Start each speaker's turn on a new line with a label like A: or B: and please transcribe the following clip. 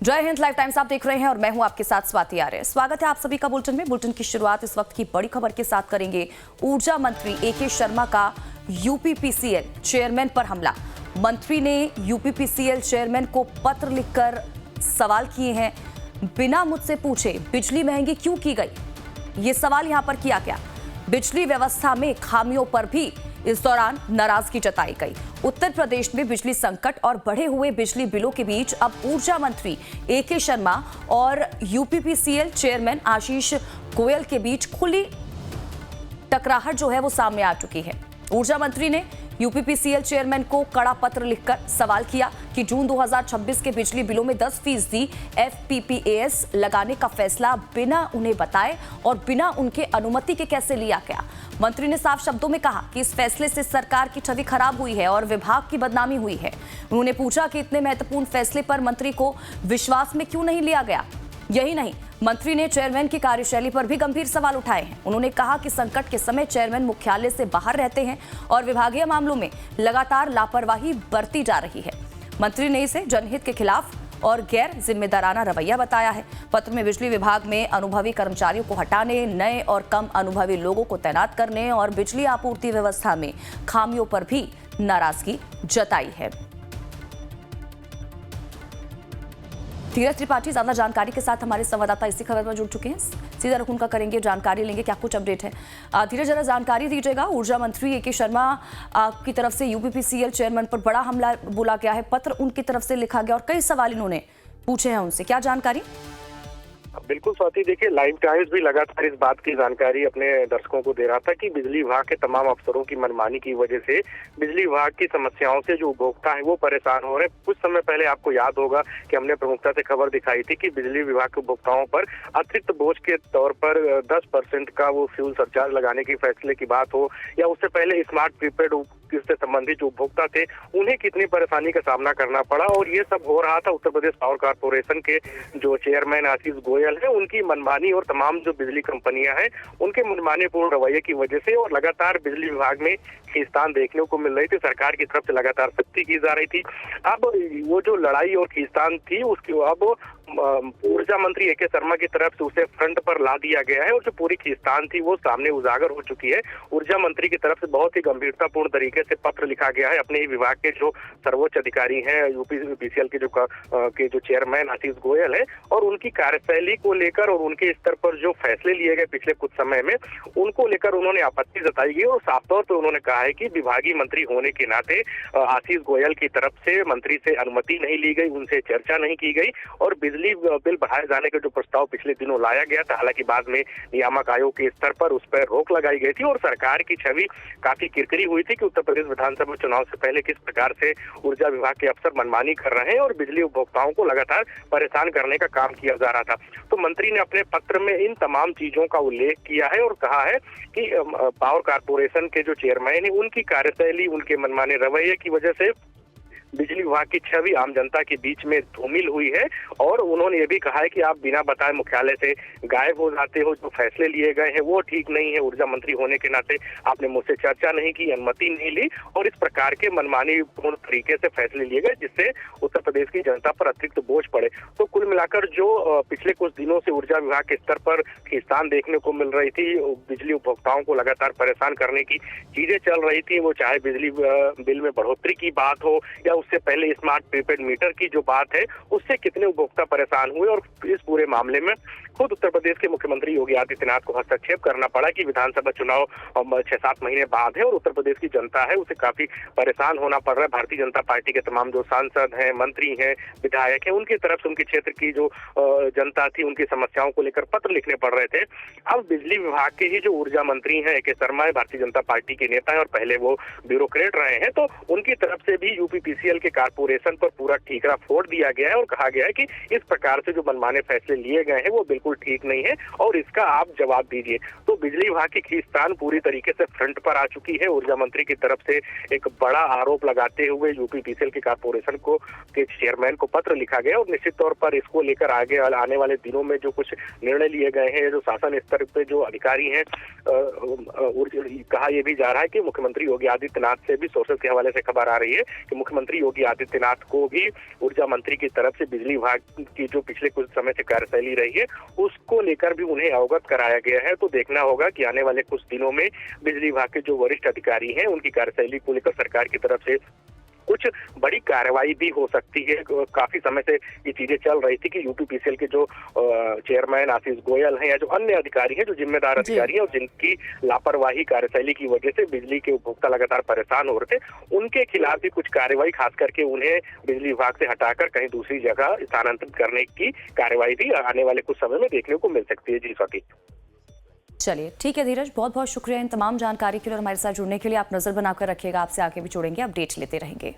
A: जय Hind. Live times आप देख रहे हैं और मैं हूं आपके साथ स्वाति आर्य। स्वागत है आप सभी का बुलेटिन में। बुलेटिन की शुरुआत इस वक्त की बड़ी खबर के साथ करेंगे। ऊर्जा मंत्री ए.के. शर्मा का यूपीपीसीएल चेयरमैन पर हमला। मंत्री ने यूपीपीसीएल चेयरमैन को पत्र लिखकर सवाल किए हैं। बिना मुझसे पूछे बिजली महंगी क्यों की गई, ये सवाल यहां पर किया गया। बिजली व्यवस्था में खामियों पर भी इस दौरान नाराजगी जताई गई। उत्तर प्रदेश में बिजली संकट और बढ़े हुए बिजली बिलों के बीच अब ऊर्जा मंत्री ए.के. शर्मा और यूपीपीसीएल चेयरमैन आशीष गोयल के बीच खुली टकराहट जो है वो सामने आ चुकी है। ऊर्जा मंत्री ने यूपीपीसीएल चेयरमैन को कड़ा पत्र लिखकर सवाल किया कि जून 2026 के बिजली बिलों में 10% एफपीपीएस लगाने का फैसला बिना उन्हें बताए और बिना उनके अनुमति के कैसे लिया गया। मंत्री ने साफ शब्दों में कहा कि इस फैसले से सरकार की छवि खराब हुई है और विभाग की बदनामी हुई है। उन्होंने पूछा कि इतने महत्वपूर्ण फैसले पर मंत्री को विश्वास में क्यों नहीं लिया गया। यही नहीं, मंत्री ने चेयरमैन की कार्यशैली पर भी गंभीर सवाल उठाए हैं। उन्होंने कहा कि संकट के समय चेयरमैन मुख्यालय से बाहर रहते हैं और विभागीय मामलों में लगातार लापरवाही बरती जा रही है। मंत्री ने इसे जनहित के खिलाफ और गैर जिम्मेदाराना रवैया बताया है। पत्र में बिजली विभाग में अनुभवी कर्मचारियों को हटाने, नए और कम अनुभवी लोगों को तैनात करने और बिजली आपूर्ति व्यवस्था में खामियों पर भी नाराजगी जताई है। धीरज त्रिपाठी ज्यादा जानकारी के साथ हमारे संवाददाता इसी खबर पर जुड़ चुके हैं। सीधा रुख उनका करेंगे, जानकारी लेंगे क्या कुछ अपडेट है। धीरज जरा जानकारी दीजिएगा। ऊर्जा मंत्री ए.के. शर्मा की तरफ से यूपीपीसीएल चेयरमैन पर बड़ा हमला बोला गया है, पत्र उनकी तरफ से लिखा गया और कई सवाल इन्होंने पूछे हैं उनसे, क्या जानकारी?
B: बिल्कुल स्वाति, देखिए लाइव टाइम्स भी लगातार इस बात की जानकारी अपने दर्शकों को दे रहा था कि बिजली विभाग के तमाम अफसरों की मनमानी की वजह से बिजली विभाग की समस्याओं से जो उपभोक्ता है वो परेशान हो रहे हैं। कुछ समय पहले आपको याद होगा कि हमने प्रमुखता से खबर दिखाई थी कि बिजली विभाग के उपभोक्ताओं पर अतिरिक्त बोझ के तौर पर 10% का वो फ्यूल सरचार्ज लगाने की फैसले की बात हो, या उससे पहले स्मार्ट प्रीपेड से संबंधित जो उपभोक्ता थे उन्हें कितनी परेशानी का सामना करना पड़ा। और ये सब हो रहा था उत्तर प्रदेश पावर कॉर्पोरेशन के जो चेयरमैन आशीष गोयल है उनकी मनमानी और तमाम जो बिजली कंपनियां हैं उनके मनमानीपूर्ण रवैये की वजह से। और लगातार बिजली विभाग में खींचतान देखने को मिल रही थी, सरकार की तरफ से लगातार सख्ती की जा रही थी। अब वो जो लड़ाई और खींचतान थी उसकी अब ऊर्जा मंत्री ए.के. शर्मा की तरफ से उसे फ्रंट पर ला दिया गया है और जो पूरी खींचतान थी वो सामने उजागर हो चुकी है। ऊर्जा मंत्री की तरफ से बहुत ही गंभीरतापूर्ण तरीके से पत्र लिखा गया है अपने ही विभाग के जो सर्वोच्च अधिकारी हैं यूपीपीसीएल के जो चेयरमैन आशीष गोयल है, और उनकी कार्यशैली को लेकर और उनके स्तर पर जो फैसले लिए गए पिछले कुछ समय में उनको लेकर उन्होंने आपत्ति जताई गई। और साफ तौर पर उन्होंने कहा है कि विभागीय मंत्री होने के नाते आशीष गोयल की तरफ से मंत्री से अनुमति नहीं ली गई, उनसे चर्चा नहीं की गई और बिजली बिल बढ़ाए जाने का जो प्रस्ताव पिछले दिनों लाया गया था, हालांकि बाद में नियामक आयोग के स्तर पर उस पर रोक लगाई गई थी और सरकार की छवि काफी किरकिरी हुई थी कि उत्तर प्रदेश विधानसभा चुनाव से पहले किस प्रकार से ऊर्जा विभाग के अफसर मनमानी कर रहे हैं और बिजली उपभोक्ताओं को लगातार परेशान करने का काम किया जा रहा था। तो मंत्री ने अपने पत्र में इन तमाम चीजों का उल्लेख किया है और कहा है कि पावर कॉर्पोरेशन के जो चेयरमैन है उनकी कार्यशैली, उनके मनमाने रवैये की वजह से बिजली विभाग की छवि आम जनता के बीच में धूमिल हुई है। और उन्होंने ये भी कहा है कि आप बिना बताए मुख्यालय से गायब हो जाते हो, जो फैसले लिए गए हैं वो ठीक नहीं है। ऊर्जा मंत्री होने के नाते आपने मुझसे चर्चा नहीं की, अनुमति नहीं ली और इस प्रकार के मनमानी पूर्ण तरीके से फैसले लिए गए जिससे उत्तर प्रदेश की जनता पर अतिरिक्त बोझ पड़े। तो कुल मिलाकर जो पिछले कुछ दिनों से ऊर्जा विभाग के स्तर पर खींचतान देखने को मिल रही थी, बिजली उपभोक्ताओं को लगातार परेशान करने की चीजें चल रही थी, वो चाहे बिजली बिल में बढ़ोतरी की बात हो या उससे पहले स्मार्ट प्रीपेड मीटर की जो बात है उससे कितने उपभोक्ता परेशान हुए। और इस पूरे मामले में खुद उत्तर प्रदेश के मुख्यमंत्री योगी आदित्यनाथ को हस्तक्षेप करना पड़ा कि विधानसभा चुनाव 6-7 महीने बाद है और उत्तर प्रदेश की जनता है उसे काफी परेशान होना पड़ रहा है। भारतीय जनता पार्टी के तमाम जो सांसद हैं, मंत्री हैं, विधायक हैं, उनकी तरफ से उनके क्षेत्र की जो जनता थी उनकी समस्याओं को लेकर पत्र लिखने पड़ रहे थे। अब बिजली विभाग के ही जो ऊर्जा मंत्री हैं ए.के. शर्मा है, भारतीय जनता पार्टी के नेता है और पहले वो ब्यूरोक्रेट रहे हैं, तो उनकी तरफ से भी यूपीपीसीएल के कॉर्पोरेशन पर पूरा ठीकरा फोड़ दिया गया है और कहा गया है कि इस प्रकार से जो मनमाने फैसले लिए गए हैं वो बिल्कुल ठीक नहीं है और इसका आप जवाब दीजिए। तो बिजली विभाग की खींचतान पूरी तरीके से फ्रंट पर आ चुकी है। ऊर्जा मंत्री की तरफ से एक बड़ा आरोप लगाते हुए यूपीपीसीएल के कॉर्पोरेशन को के चेयरमैन को पत्र लिखा गया और निश्चित तौर पर इसको लेकर आगे आने वाले दिनों में जो कुछ निर्णय लिए गए हैं, जो शासन स्तर पे जो अधिकारी हैं, कहा यह भी जा रहा है कि मुख्यमंत्री योगी आदित्यनाथ से भी सोर्सेस के हवाले से खबर आ रही है कि मुख्यमंत्री मुख्यमंत्री योगी आदित्यनाथ को भी ऊर्जा मंत्री की तरफ से बिजली विभाग की जो पिछले कुछ समय से कार्यशैली रही है उसको लेकर भी उन्हें अवगत कराया गया है। तो देखना होगा कि आने वाले कुछ दिनों में बिजली विभाग के जो वरिष्ठ अधिकारी हैं उनकी कार्यशैली को लेकर सरकार की तरफ से कुछ बड़ी कार्रवाई भी हो सकती है। काफी समय से ये चीजें चल रही थी कि यूपीपीसीएल के जो चेयरमैन आशीष गोयल हैं या जो अन्य अधिकारी हैं, जो जिम्मेदार अधिकारी हैं और जिनकी लापरवाही कार्यशैली की वजह से बिजली के उपभोक्ता लगातार परेशान हो रहे थे, उनके खिलाफ भी कुछ कार्रवाई, खास करके उन्हें बिजली विभाग से हटाकर कहीं दूसरी जगह स्थानांतरित करने की कार्रवाई भी आने वाले कुछ समय में देखने को मिल सकती है। जी स्वाति।
A: चलिए ठीक है धीरज, बहुत बहुत शुक्रिया इन तमाम जानकारी के लिए और हमारे साथ जुड़ने के लिए। आप नजर बनाकर रखिएगा, आपसे आगे भी जुड़ेंगे, अपडेट लेते रहेंगे।